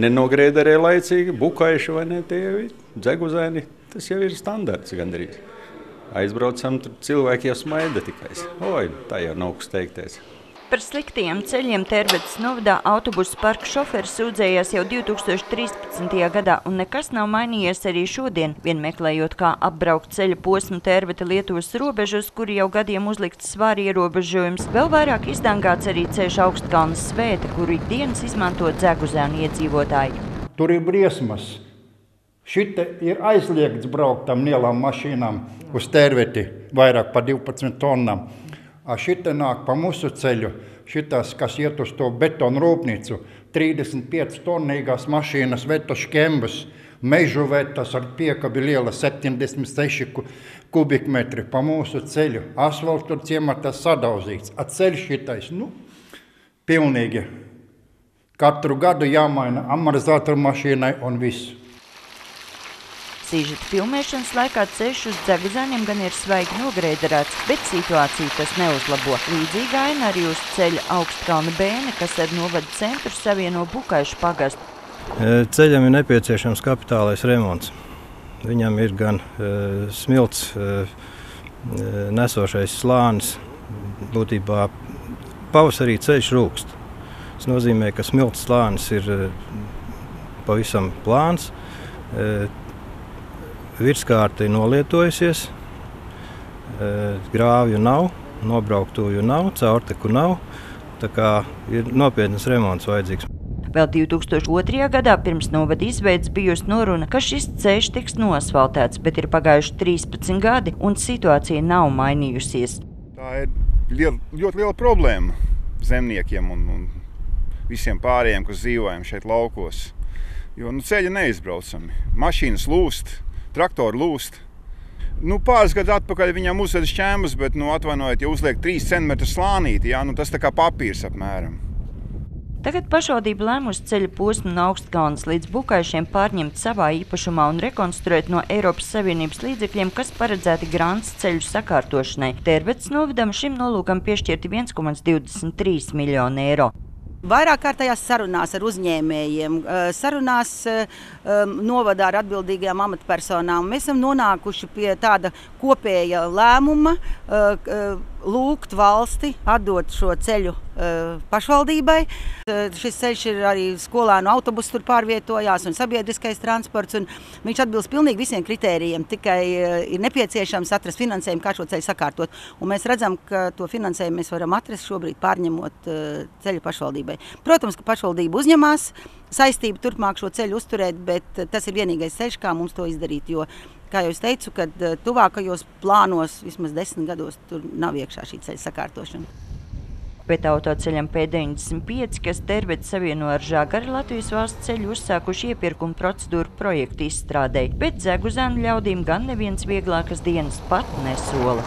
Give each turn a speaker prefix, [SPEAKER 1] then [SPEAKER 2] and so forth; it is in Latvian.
[SPEAKER 1] nenogrēderē laicīgi, bukaiši vai ne, tie dzeguzēni, tas jau ir standarts gandrīz. Aizbraucam, tur cilvēki jau smaida tikai. Oi, tā jau nav kas teikties.
[SPEAKER 2] Par sliktiem ceļiem Terveces novadā autobusu parka šoferis sūdzējās jau 2013. gadā, un nekas nav mainījies arī šodien, vien meklējot, kā apbraukt ceļa posmu Tervete-Lietuvas robežas, kuri jau gadiem uzlikts svāri ierobežojums. Vēl vairāk izdangāts arī ceļš Augstkalnas Svēta, kuru ikdienas izmanto Dzeguzēnu iedzīvotāji.
[SPEAKER 3] Tur ir briesmas. Šite ir aizliegts braukt tam lielām mašīnām uz Terveti vairāk par 12 tonnām. Šita nāk pa mūsu ceļu, šitas, kas iet uz to betonu rūpnīcu, 35 tonnīgās mašīnas veto škembus, mežu vetas ar piekabi liela 76 kubikmetri pa mūsu ceļu. Asfalts tur ciematas sadauzīts, a ceļš šitais, pilnīgi. Katru gadu jāmaina amortizatoru mašīnai un viss.
[SPEAKER 2] Sīžeta filmēšanas laikā ceļš uz Dzeguzēniem gan ir svaigi nogrēderēts, bet situāciju tas neuzlabo. Līdzīga aina arī uz ceļa Augstkalna Bēne, kas ar novada centru savieno Bukaišu pagastu.
[SPEAKER 4] Ceļam ir nepieciešams kapitālais remonts. Viņam ir gan smilts nesošais slānis, būtībā pavasarī ceļš rūkst. Tas nozīmē, ka smilts slānis ir pavisam plāns. Virskārta ir nolietojusies, grāvju nav, nobrauktuju nav, caurteku nav, tā kā ir nopietnas remonts vajadzīgs.
[SPEAKER 2] Vēl 2002. gadā pirms novada izveides bijusi noruna, ka šis ceļš tiks nosfaltēts, bet ir pagājuši 13 gadi un situācija nav mainījusies.
[SPEAKER 5] Tā ir ļoti liela problēma zemniekiem un visiem pārējiem, kas dzīvojam šeit laukos, jo ceļi neizbraucami, mašīnas lūst. Traktori lūst. Pāris gadus atpakaļ viņam uzveda šķēmas, bet, atvainojiet, ja uzliek 3 cm slānīti, tas tā kā papīrs apmēram.
[SPEAKER 2] Tagad pašvaldība lēmusi ceļa posmu no Augstkalnas līdz Bukaišiem pārņemt savā īpašumā un rekonstruēt no Eiropas Savienības līdzekļiem, kas paredzēti grants ceļu sakārtošanai. Terveces novadam šim nolūkam piešķirti 1,23 miljonu eiro.
[SPEAKER 6] Vairāk kārtējās sarunās ar uzņēmējiem, sarunās novadā ar atbildīgajām amatpersonām. Mēs esam nonākuši pie tāda kopēja lēmuma lūgt valsti atdot šo ceļu pašvaldībai. Šis ceļš ir arī skolēnu autobusu tur pārvietojās un sabiedriskais transports. Un viņš atbilst pilnīgi visiem kritērijiem, tikai ir nepieciešams atrast finansējumu, kā šo ceļu sakārtot. Un mēs redzam, ka to finansējumu mēs varam atrast šobrīd pārņemot ceļu pašvaldībai. Protams, ka pašvaldība uzņemās saistību turpmāk šo ceļu uzturēt, bet tas ir vienīgais ceļš, kā mums to izdarīt, jo, kā jau es teicu, kad tuvākajos plānos vismaz 10 gados tur nav iekšā šī ceļa sakārtošana.
[SPEAKER 2] Bet autoceļam P95, kas Terveti savieno ar Žagaru Latvijas valsts ceļu, uzsākuši iepirkuma procedūru projektu izstrādei, bet Dzeguzēnu ļaudīm gan neviens vieglākas dienas pat nesola.